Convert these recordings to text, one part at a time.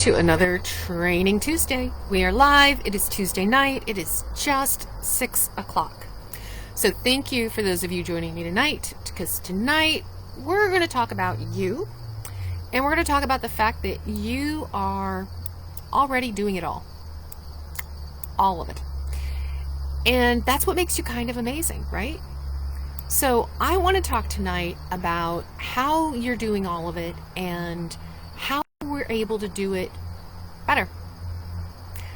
to another Training Tuesday. We are live. It is Tuesday night. It is just 6 o'clock. So thank you for those of you joining me tonight, because tonight we're going to talk about you, and we're going to talk about the fact that you are already doing it all of it. And that's what makes you kind of amazing, right? So I want to talk tonight about how you're doing all of it and how we're able to do it better.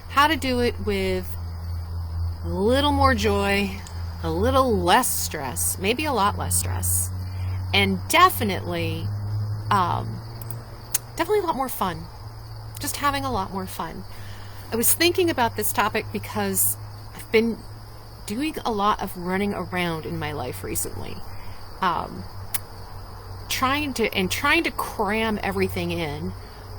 How to do it with a little more joy, a little less stress, maybe a lot less stress, and definitely a lot more fun. Just having a lot more fun. I was thinking about this topic because I've been doing a lot of running around in my life recently, trying to cram everything in.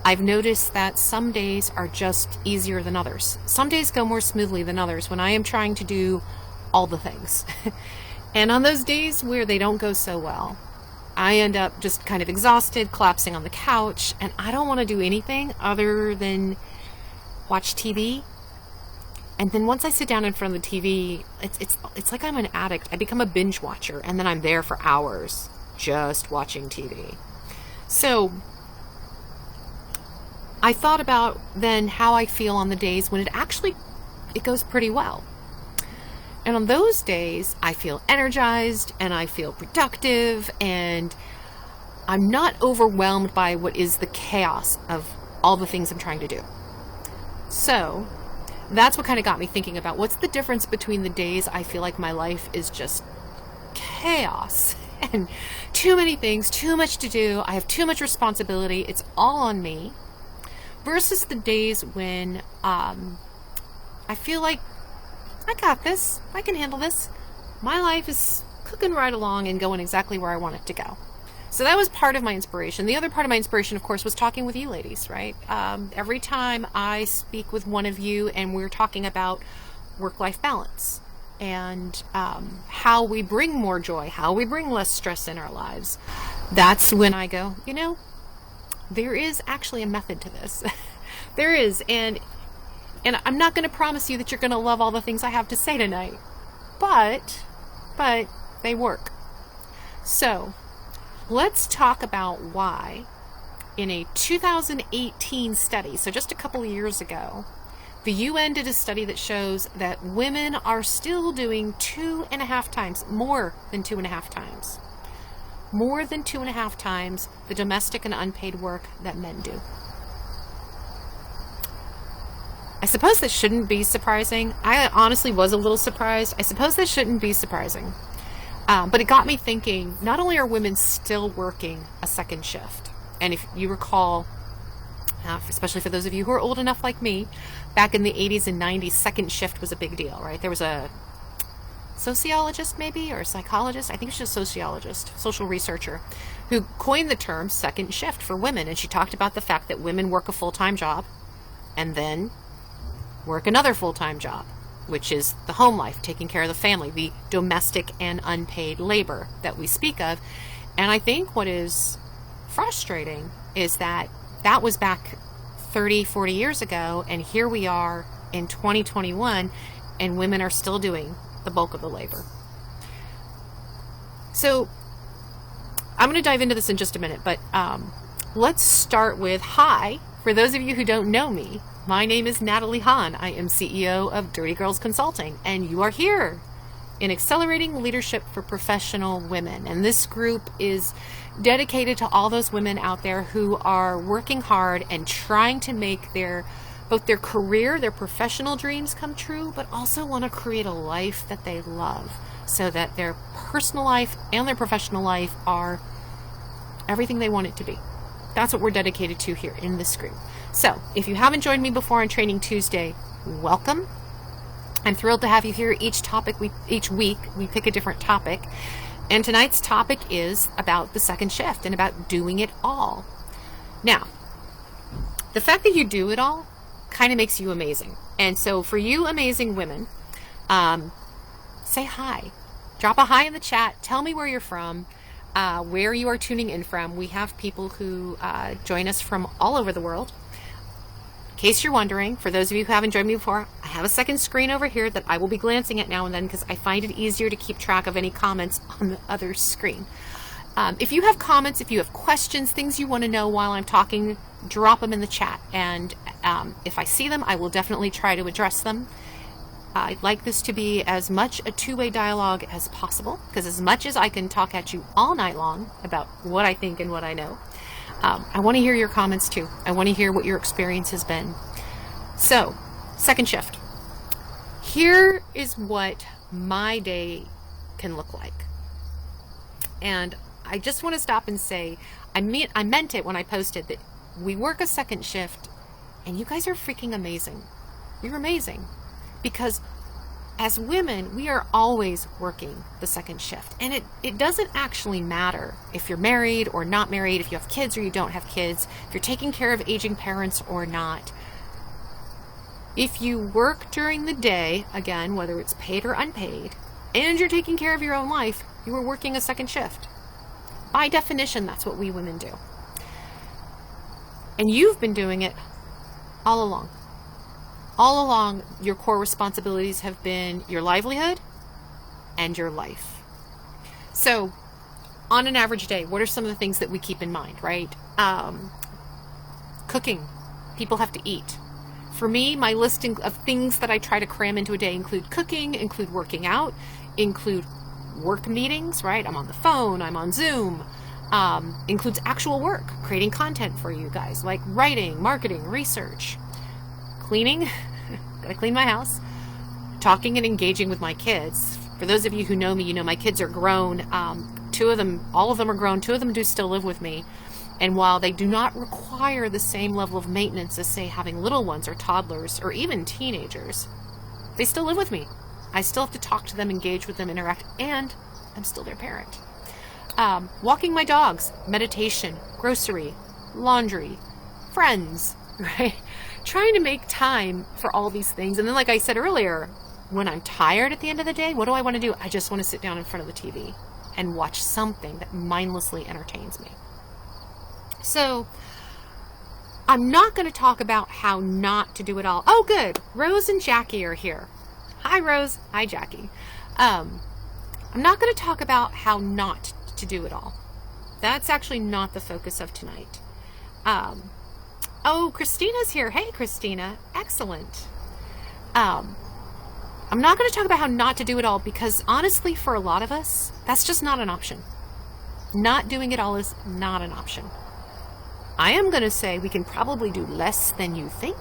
I've noticed that some days are just easier than others. Some days go more smoothly than others when I am trying to do all the things. And on those days where they don't go so well, I end up just kind of exhausted, collapsing on the couch, and I don't want to do anything other than watch TV. And then once I sit down in front of the TV, it's like I'm an addict. I become a binge watcher, and then I'm there for hours just watching TV. So I thought about then how I feel on the days when it goes pretty well. And on those days, I feel energized and I feel productive, and I'm not overwhelmed by what is the chaos of all the things I'm trying to do. So that's what kind of got me thinking about what's the difference between the days I feel like my life is just chaos and too many things, too much to do, I have too much responsibility, it's all on me, versus the days when I feel like I got this, I can handle this, my life is cooking right along and going exactly where I want it to go. So that was part of my inspiration. The other part of my inspiration, of course, was talking with you ladies, right? Every time I speak with one of you and we're talking about work-life balance and how we bring more joy, how we bring less stress in our lives, that's when I go, there is actually a method to this. There is, and I'm not going to promise you that you're going to love all the things I have to say tonight, but they work. So let's talk about why in a 2018 study, so just a couple of years ago, the UN did a study that shows that women are still doing 2.5 times, more than 2.5 times the domestic and unpaid work that men do. I suppose that shouldn't be surprising. I honestly was a little surprised. I suppose that shouldn't be surprising. But it got me thinking, not only are women still working a second shift, and if you recall, especially for those of you who are old enough like me, back in the 80s and 90s, second shift was a big deal, right? There was a sociologist maybe, or a psychologist, I think she was a sociologist, social researcher, who coined the term second shift for women, and she talked about the fact that women work a full-time job and then work another full-time job, which is the home life, taking care of the family, the domestic and unpaid labor that we speak of. And I think what is frustrating is that was back 30, 40 years ago, and here we are in 2021, and women are still doing the bulk of the labor. So I'm going to dive into this in just a minute, but let's start with, hi, for those of you who don't know me, my name is Natalie Hahn. I am CEO of Dirty Girls Consulting, and you are here in Accelerating Leadership for Professional Women. And this group is dedicated to all those women out there who are working hard and trying to make both their career, their professional dreams come true, but also want to create a life that they love so that their personal life and their professional life are everything they want it to be. That's what we're dedicated to here in this group. So if you haven't joined me before on Training Tuesday, welcome. I'm thrilled to have you here. Each week we pick a different topic. And tonight's topic is about the second shift and about doing it all. Now, the fact that you do it all kind of makes you amazing. And so for you amazing women, say hi. Drop a hi in the chat. Tell me where you're from. Where you are tuning in from. We have people who join us from all over the world. case you're wondering, for those of you who haven't joined me before, I have a second screen over here that I will be glancing at now and then because I find it easier to keep track of any comments on the other screen. If you have comments, if you have questions, things you want to know while I'm talking, drop them in the chat. And if I see them, I will definitely try to address them. I'd like this to be as much a two-way dialogue as possible, because as much as I can talk at you all night long about what I think and what I know, I want to hear your comments too. I want to hear what your experience has been. So, second shift. Here is what my day can look like. And I just want to stop and say, I meant it when I posted that we work a second shift, and you guys are freaking amazing. You're amazing. Because as women, we are always working the second shift. And it doesn't actually matter if you're married or not married, if you have kids or you don't have kids, if you're taking care of aging parents or not. If you work during the day, again, whether it's paid or unpaid, and you're taking care of your own life, you are working a second shift. By definition, that's what we women do. And you've been doing it all along. All along, your core responsibilities have been your livelihood and your life. So, on an average day, what are some of the things that we keep in mind, right? Cooking. People have to eat. For me, my listing of things that I try to cram into a day include cooking, include working out, include work meetings, right? I'm on the phone, I'm on Zoom. Includes actual work, creating content for you guys, like writing, marketing, research, cleaning, gotta clean my house, talking and engaging with my kids. For those of you who know me, you know my kids are grown. All of them are grown. 2 of them do still live with me. And while they do not require the same level of maintenance as, say, having little ones or toddlers or even teenagers, they still live with me. I still have to talk to them, engage with them, interact, and I'm still their parent. Walking my dogs, meditation, grocery, laundry, friends, right? Trying to make time for all these things. And then, like I said earlier, when I'm tired at the end of the day, what do I want to do? I just want to sit down in front of the TV and watch something that mindlessly entertains me. So, I'm not going to talk about how not to do it all. Oh, good. Rose and Jackie are here. Hi, Rose. Hi, Jackie. I'm not going to talk about how not to do it all. That's actually not the focus of tonight. Oh, Christina's here. Hey, Christina. Excellent. I'm not going to talk about how not to do it all because honestly, for a lot of us, that's just not an option. Not doing it all is not an option. I am going to say we can probably do less than you think.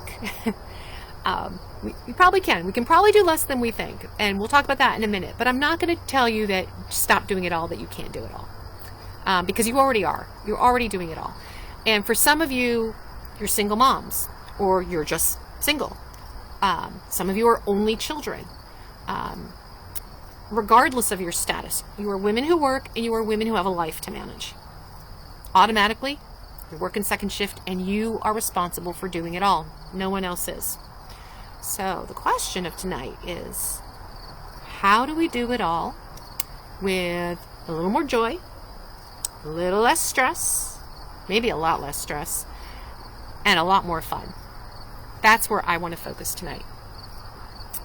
We probably can. We can probably do less than we think. And we'll talk about that in a minute. But I'm not going to tell you that stop doing it all, that you can't do it all. Because you already are. You're already doing it all. And for some of you, you're single moms. Or you're just single. Some of you are only children. Regardless of your status, you are women who work and you are women who have a life to manage. Automatically, you're working second shift and you are responsible for doing it all. No one else is. So the question of tonight is, how do we do it all with a little more joy, a little less stress, maybe a lot less stress, and a lot more fun? That's where I want to focus tonight.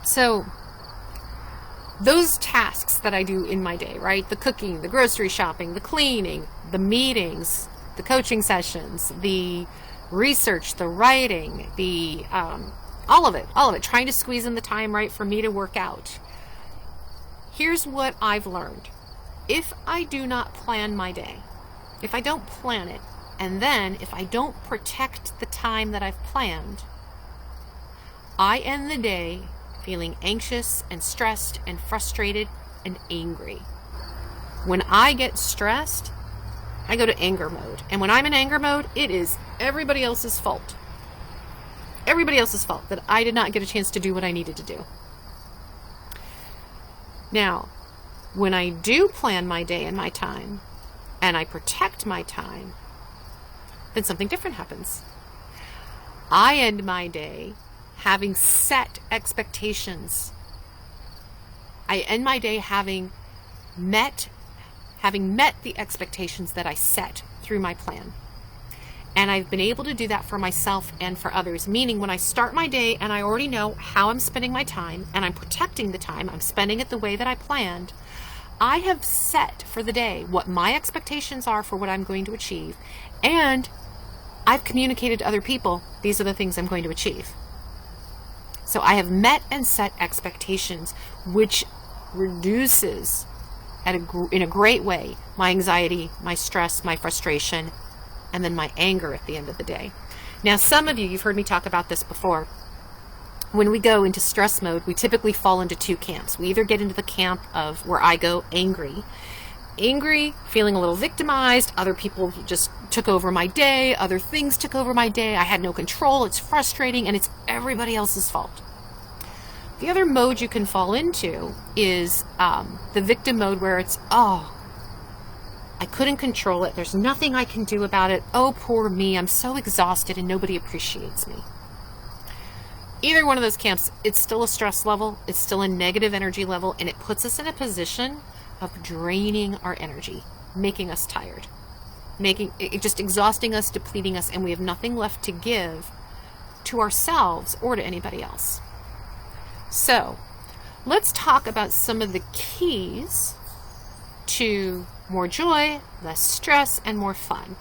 So those tasks that I do in my day, right? The cooking, the grocery shopping, the cleaning, the meetings, the coaching sessions, the research, the writing, the all of it, trying to squeeze in the time, right, for me to work out. Here's what I've learned. If I do not plan my day, if I don't plan it, and then if I don't protect the time that I've planned, I end the day feeling anxious and stressed and frustrated and angry. When I get stressed, I go to anger mode. And when I'm in anger mode, it is everybody else's fault. Everybody else's fault that I did not get a chance to do what I needed to do. Now, when I do plan my day and my time, and I protect my time, then something different happens. I end my day having set expectations. I end my day having met the expectations that I set through my plan. And I've been able to do that for myself and for others, meaning when I start my day and I already know how I'm spending my time and I'm protecting the time, I'm spending it the way that I planned, I have set for the day what my expectations are for what I'm going to achieve. And I've communicated to other people, these are the things I'm going to achieve. So I have met and set expectations, which reduces in a great way my anxiety, my stress, my frustration, and then my anger at the end of the day. Now, some of you, you've heard me talk about this before. When we go into stress mode, we typically fall into two camps. We either get into the camp of where I go angry, feeling a little victimized. Other people just took over my day. Other things took over my day. I had no control. It's frustrating, and it's everybody else's fault. The other mode you can fall into is the victim mode, where it's, I couldn't control it. There's nothing I can do about it. Oh, poor me. I'm so exhausted and nobody appreciates me. Either one of those camps, it's still a stress level. It's still a negative energy level, and it puts us in a position of draining our energy, making us tired, just exhausting us, depleting us, and we have nothing left to give to ourselves or to anybody else. So let's talk about some of the keys to more joy, less stress, and more fun.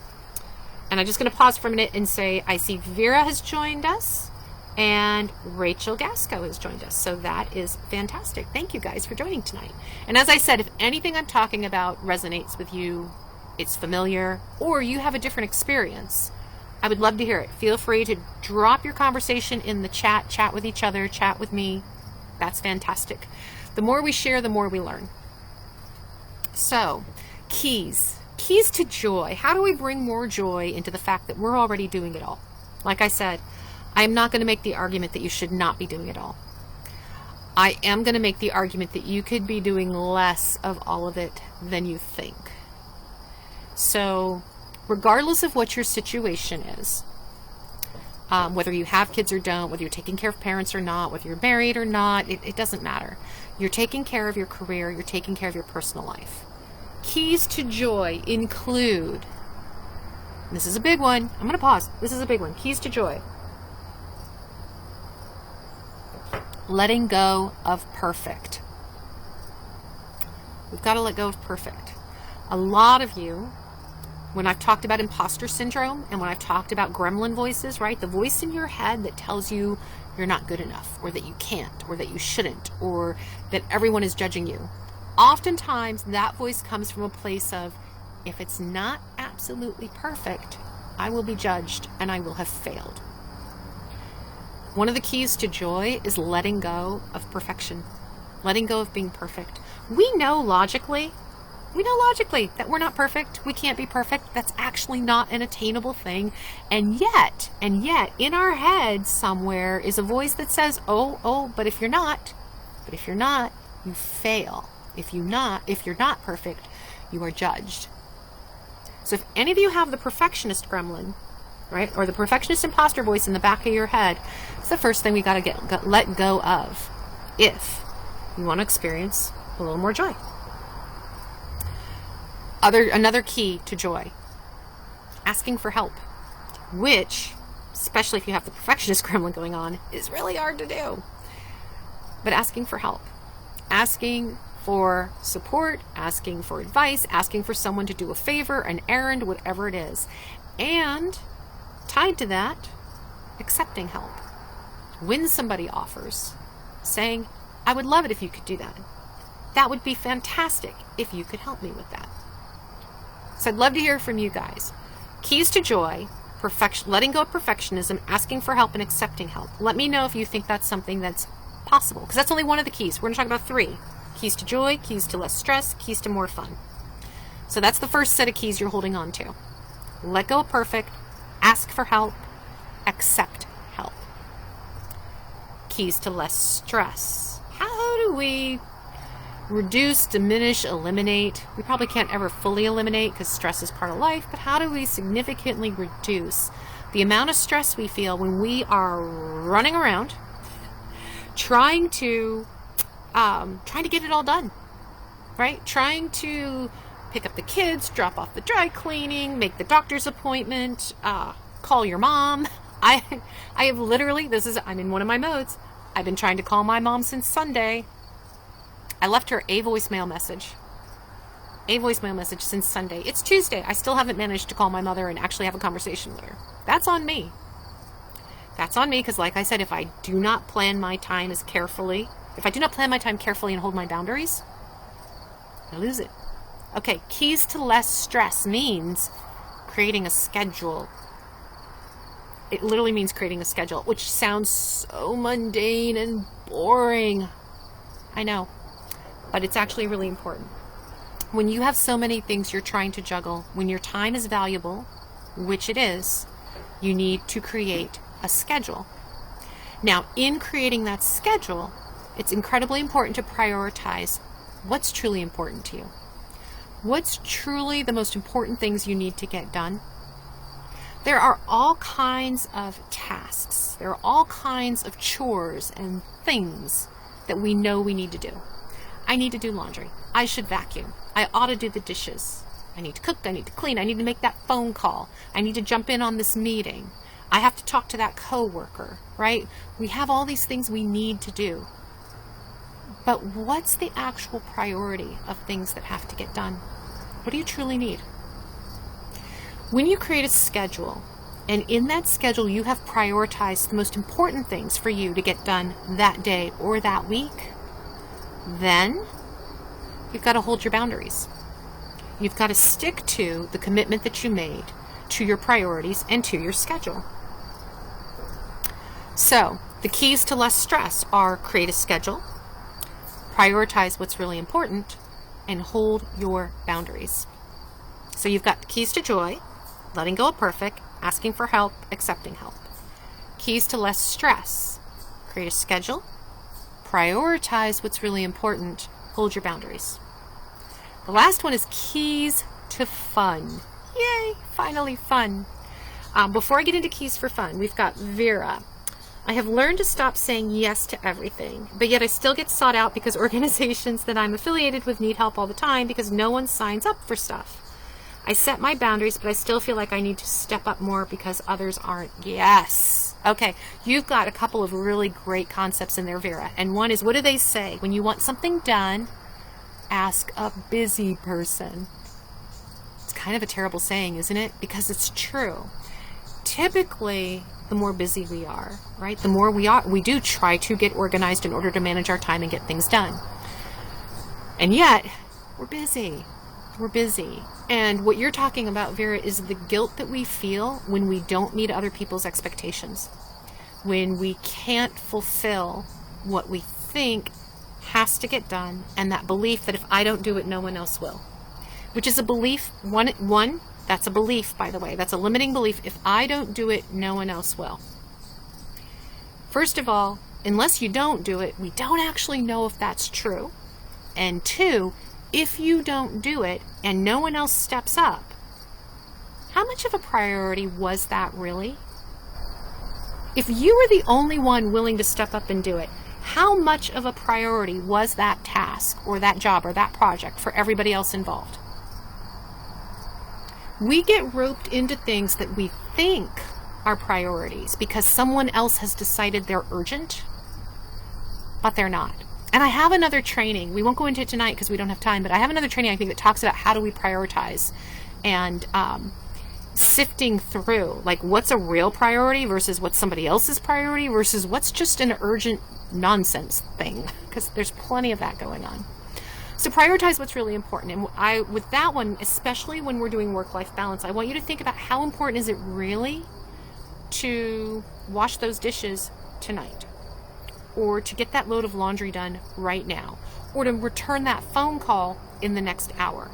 And I'm just going to pause for a minute and say, I see Vera has joined us and Rachel Gasco has joined us. So that is fantastic. Thank you guys for joining tonight. And as I said, if anything I'm talking about resonates with you, it's familiar, or you have a different experience, I would love to hear it. Feel free to drop your conversation in the chat with each other, chat with me. That's fantastic. The more we share, the more we learn. So, keys to joy. How do we bring more joy into the fact that we're already doing it all? Like I said, I'm not going to make the argument that you should not be doing it all. I am going to make the argument that you could be doing less of all of it than you think. So, regardless of what your situation is, whether you have kids or don't, whether you're taking care of parents or not, whether you're married or not, it doesn't matter. You're taking care of your career, you're taking care of your personal life. Keys to joy include, this is a big one, I'm going to pause, this is a big one, keys to joy. Letting go of perfect. We've got to let go of perfect. A lot of you, when I've talked about imposter syndrome and when I've talked about gremlin voices, right? The voice in your head that tells you you're not good enough, or that you can't, or that you shouldn't, or that everyone is judging you. Oftentimes that voice comes from a place of, if it's not absolutely perfect, I will be judged and I will have failed. One of the keys to joy is letting go of perfection, letting go of being perfect. We know logically that we're not perfect. We can't be perfect. That's actually not an attainable thing. And yet, in our head somewhere is a voice that says, but if you're not, you fail. If you're not perfect, you are judged. So if any of you have the perfectionist gremlin, right, or the perfectionist imposter voice in the back of your head, it's the first thing we got to let go of if you want to experience a little more joy. Another key to joy, asking for help, which, especially if you have the perfectionist gremlin going on, is really hard to do. But asking for help, asking for support, asking for advice, asking for someone to do a favor, an errand, whatever it is. And tied to that, accepting help. When somebody offers, saying, I would love it if you could do that. That would be fantastic if you could help me with that. So I'd love to hear from you guys. Keys to joy, letting go of perfectionism, asking for help, and accepting help. Let me know if you think that's something that's possible, because that's only one of the keys. We're going to talk about 3. Keys to joy, keys to less stress, keys to more fun. So that's the first set of keys you're holding on to. Let go of perfect, ask for help, accept help. Keys to less stress. How do we reduce, diminish, eliminate? We probably can't ever fully eliminate because stress is part of life, but how do we significantly reduce the amount of stress we feel when we are running around trying to get it all done, right? Trying to pick up the kids, drop off the dry cleaning, make the doctor's appointment, call your mom. I have literally, I'm in one of my modes. I've been trying to call my mom since Sunday. I left her a voicemail message since Sunday. It's Tuesday. I still haven't managed to call my mother and actually have a conversation with her. That's on me. That's on me because, like I said, if I do not plan my time carefully and hold my boundaries, I lose it. Okay, keys to less stress means creating a schedule. It literally means creating a schedule, which sounds so mundane and boring. I know, but it's actually really important. When you have so many things you're trying to juggle, when your time is valuable, which it is, you need to create a schedule. Now, in creating that schedule, it's incredibly important to prioritize what's truly important to you. What's truly the most important things you need to get done? There are all kinds of tasks. There are all kinds of chores and things that we know we need to do. I need to do laundry. I should vacuum. I ought to do the dishes. I need to cook. I need to clean. I need to make that phone call. I need to jump in on this meeting. I have to talk to that coworker, right? We have all these things we need to do. But what's the actual priority of things that have to get done? What do you truly need? When you create a schedule, and in that schedule you have prioritized the most important things for you to get done that day or that week, then you've got to hold your boundaries. You've got to stick to the commitment that you made to your priorities and to your schedule. So, the keys to less stress are create a schedule, prioritize what's really important, and hold your boundaries. So you've got keys to joy, letting go of perfect, asking for help, accepting help. Keys to less stress, create a schedule, prioritize what's really important, hold your boundaries. The last one is keys to fun. Yay, finally fun. Before I get into keys for fun, we've got Vera. I have learned to stop saying yes to everything, but yet I still get sought out because organizations that I'm affiliated with need help all the time because no one signs up for stuff. I set my boundaries, but I still feel like I need to step up more because others aren't. Yes. Okay, you've got a couple of really great concepts in there, Vera. And one is, what do they say? When you want something done, ask a busy person. It's kind of a terrible saying, isn't it? Because it's true. Typically, the more busy we are, right? The more we do try to get organized in order to manage our time and get things done. And yet, we're busy. We're busy. And what you're talking about, Vera, is the guilt that we feel when we don't meet other people's expectations. When we can't fulfill what we think has to get done, and that belief that if I don't do it, no one else will. Which is a belief, one, that's a belief, by the way. That's a limiting belief. If I don't do it, no one else will. First of all, unless you don't do it, we don't actually know if that's true. And two, if you don't do it and no one else steps up, how much of a priority was that really? If you were the only one willing to step up and do it, how much of a priority was that task or that job or that project for everybody else involved? We get roped into things that we think are priorities because someone else has decided they're urgent, but they're not. And I have another training. We won't go into it tonight because we don't have time, but I have another training I think that talks about how do we prioritize and sifting through like what's a real priority versus what's somebody else's priority versus what's just an urgent nonsense thing, because there's plenty of that going on. So prioritize what's really important. And with that one, especially when we're doing work-life balance, I want you to think about how important is it really to wash those dishes tonight, or to get that load of laundry done right now, or to return that phone call in the next hour.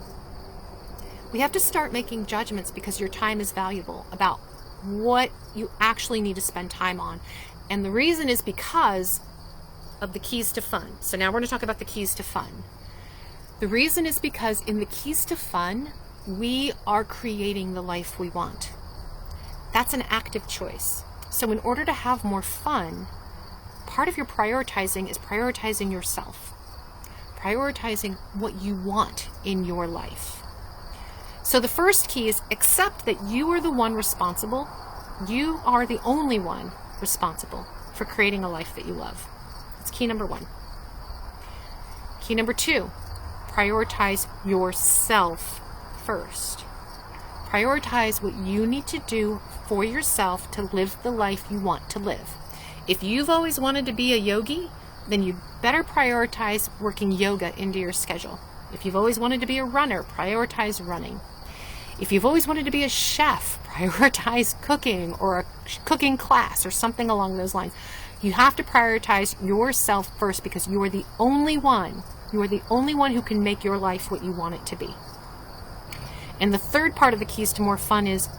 We have to start making judgments because your time is valuable about what you actually need to spend time on. And the reason is because of the keys to fun. So now we're going to talk about the keys to fun. The reason is because in the keys to fun, we are creating the life we want. That's an active choice. So in order to have more fun, part of your prioritizing is prioritizing yourself. Prioritizing what you want in your life. So the first key is accept that you are the one responsible You are the only one responsible for creating a life that you love. That's key number 1. Key number 2, prioritize yourself first. Prioritize what you need to do for yourself to live the life you want to live. If you've always wanted to be a yogi, then you better prioritize working yoga into your schedule. If you've always wanted to be a runner, prioritize running. If you've always wanted to be a chef, prioritize cooking or a cooking class or something along those lines. You have to prioritize yourself first because you are the only one. You are the only one who can make your life what you want it to be. And the third part of the keys to more fun is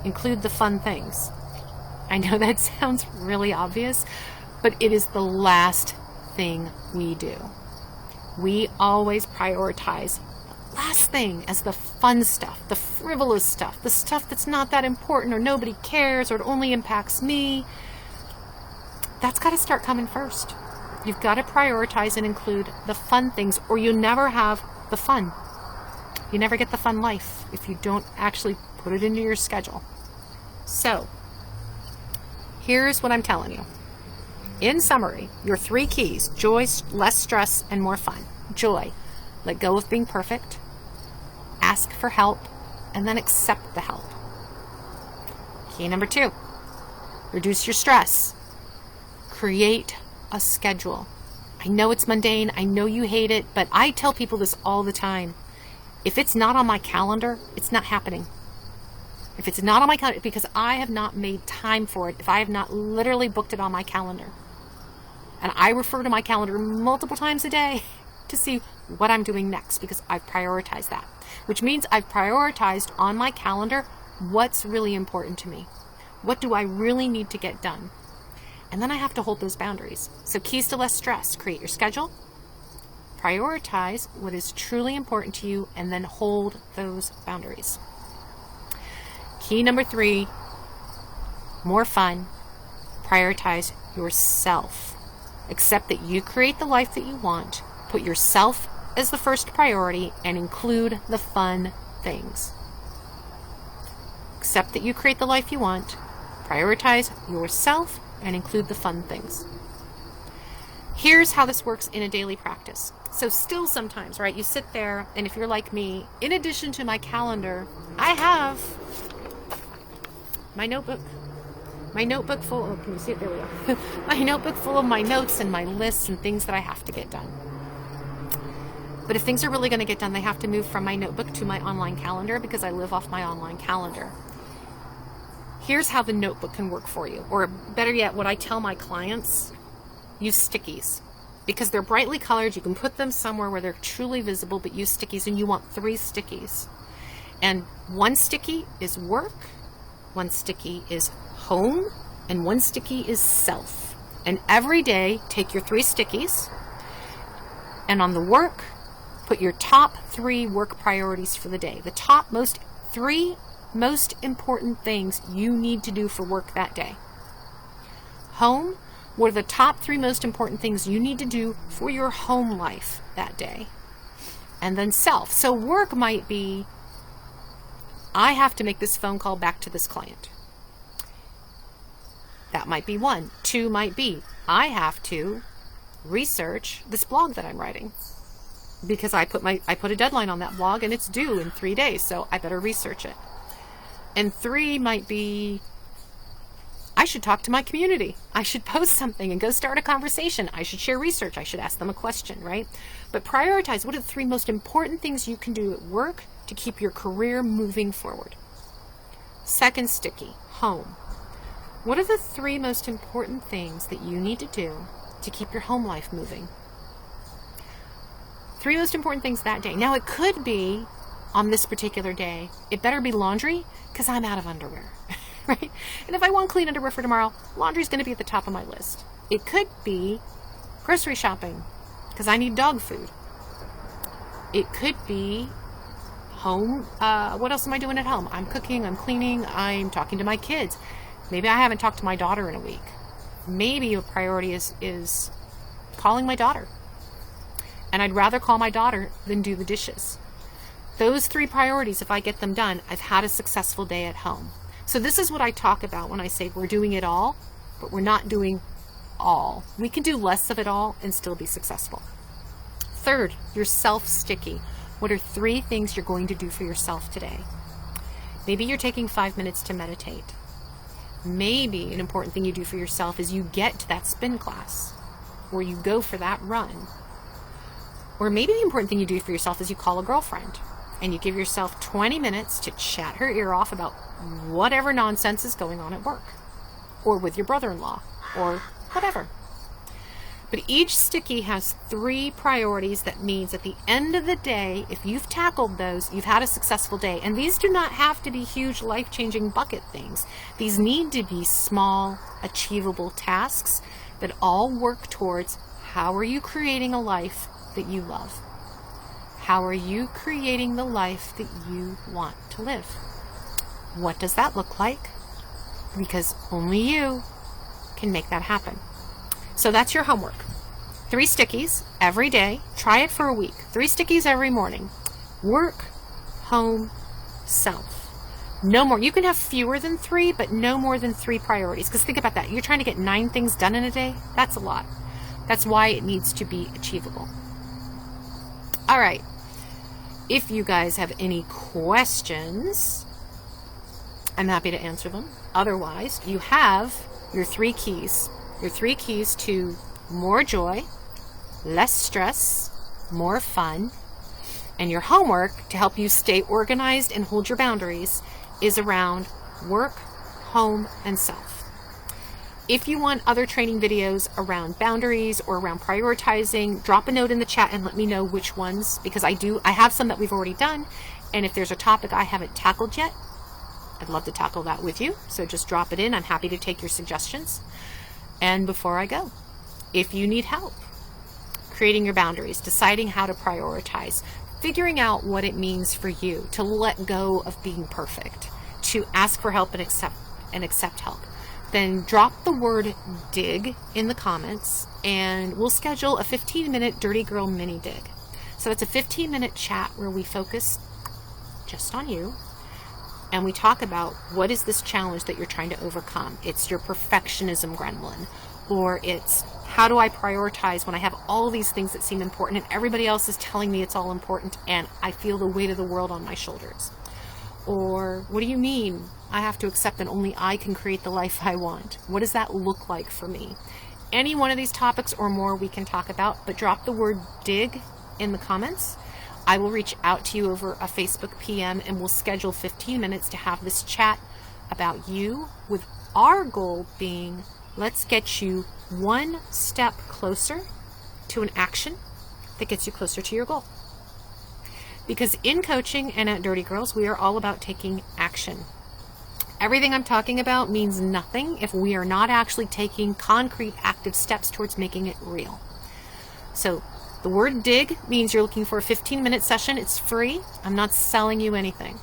include the fun things. I know that sounds really obvious, but it is the last thing we do. We always prioritize the last thing as the fun stuff, the frivolous stuff, the stuff that's not that important or nobody cares or it only impacts me. That's got to start coming first. You've got to prioritize and include the fun things or you never have the fun. You never get the fun life if you don't actually put it into your schedule. So, here's what I'm telling you. In summary, your 3 keys: joy, less stress, and more fun. Joy, let go of being perfect, ask for help, and then accept the help. Key number 2, reduce your stress. Create a schedule. I know it's mundane, I know you hate it, but I tell people this all the time. If it's not on my calendar, it's not happening. If it's not on my calendar, because I have not made time for it, if I have not literally booked it on my calendar. And I refer to my calendar multiple times a day to see what I'm doing next because I've prioritized that. Which means I've prioritized on my calendar what's really important to me. What do I really need to get done? And then I have to hold those boundaries. So keys to less stress: create your schedule, prioritize what is truly important to you, and then hold those boundaries. Key number 3, more fun. Prioritize yourself. Accept that you create the life that you want. Put yourself as the first priority and include the fun things. Accept that you create the life you want. Prioritize yourself and include the fun things. Here's how this works in a daily practice. So still sometimes, right, you sit there and if you're like me, in addition to my calendar, I have my notebook full, oh, can you see it? There we go. My notebook full of my notes and my lists and things that I have to get done. But if things are really going to get done, they have to move from my notebook to my online calendar because I live off my online calendar. Here's how the notebook can work for you. Or better yet, what I tell my clients, use stickies. Because they're brightly colored, you can put them somewhere where they're truly visible, but use stickies, and you want 3 stickies. And 1 sticky is work, 1 sticky is home, and 1 sticky is self. And every day, take your 3 stickies, and on the work, put your top 3 work priorities for the day. The top 3 most important things you need to do for work that day. Home, what are the top 3 most important things you need to do for your home life that day? And then self. So work might be, I have to make this phone call back to this client. That might be 1. 2 might be, I have to research this blog that I'm writing because I put a deadline on that blog and it's due in 3 days, so I better research it. And 3 might be, I should talk to my community. I should post something and go start a conversation. I should share research. I should ask them a question, right? But prioritize what are the 3 most important things you can do at work to keep your career moving forward. Second sticky, home. What are the 3 most important things that you need to do to keep your home life moving? 3 most important things that day. Now it could be on this particular day, it better be laundry because I'm out of underwear, right? And if I want clean underwear for tomorrow, laundry's going to be at the top of my list. It could be grocery shopping because I need dog food. It could be home. What else am I doing at home? I'm cooking, I'm cleaning, I'm talking to my kids. Maybe I haven't talked to my daughter in a week. Maybe a priority is calling my daughter. And I'd rather call my daughter than do the dishes. Those 3 priorities, if I get them done, I've had a successful day at home. So this is what I talk about when I say we're doing it all, but we're not doing all. We can do less of it all and still be successful. Third, your self-sticky. What are 3 things you're going to do for yourself today? Maybe you're taking 5 minutes to meditate. Maybe an important thing you do for yourself is you get to that spin class, or you go for that run. Or maybe the important thing you do for yourself is you call a girlfriend and you give yourself 20 minutes to chat her ear off about whatever nonsense is going on at work, or with your brother-in-law, or whatever. But each sticky has 3 priorities. That means at the end of the day, if you've tackled those, you've had a successful day. And these do not have to be huge, life-changing bucket things. These need to be small, achievable tasks that all work towards how are you creating a life that you love? How are you creating the life that you want to live? What does that look like? Because only you can make that happen. So that's your homework. 3 stickies every day. Try it for a week. 3 stickies every morning. Work, home, self. No more. You can have fewer than 3, but no more than 3 priorities. Because think about that. You're trying to get 9 things done in a day. That's a lot. That's why it needs to be achievable. All right. If you guys have any questions, I'm happy to answer them. Otherwise, you have your 3 keys. Your 3 keys to more joy, less stress, more fun, and your homework to help you stay organized and hold your boundaries is around work, home, and self. If you want other training videos around boundaries or around prioritizing, drop a note in the chat and let me know which ones, because I have some that we've already done, and if there's a topic I haven't tackled yet, I'd love to tackle that with you. So just drop it in. I'm happy to take your suggestions. And before I go, if you need help creating your boundaries, deciding how to prioritize, figuring out what it means for you to let go of being perfect, to ask for help and accept help, then drop the word dig in the comments and we'll schedule a 15-minute Dirty Girl mini dig. So it's a 15-minute chat where we focus just on you and we talk about what is this challenge that you're trying to overcome. It's your perfectionism gremlin, or it's how do I prioritize when I have all these things that seem important and everybody else is telling me it's all important and I feel the weight of the world on my shoulders. Or what do you mean I have to accept that only I can create the life I want? What does that look like for me? Any one of these topics or more we can talk about, but drop the word dig in the comments. I will reach out to you over a Facebook PM and we'll schedule 15 minutes to have this chat about you, with our goal being let's get you one step closer to an action that gets you closer to your goal. Because in coaching and at Dirty Girls, we are all about taking action. Everything I'm talking about means nothing if we are not actually taking concrete, active steps towards making it real. So the word dig means you're looking for a 15-minute session. It's free. I'm not selling you anything.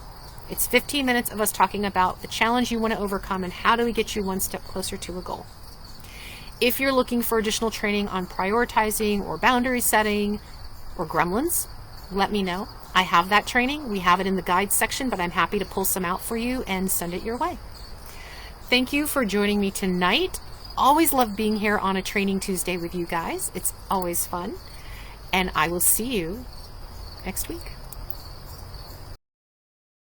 It's 15 minutes of us talking about the challenge you want to overcome and how do we get you one step closer to a goal. If you're looking for additional training on prioritizing or boundary setting or gremlins, let me know. I have that training. We have it in the guide section, but I'm happy to pull some out for you and send it your way. Thank you for joining me tonight. Always love being here on a Training Tuesday with you guys. It's always fun. And I will see you next week.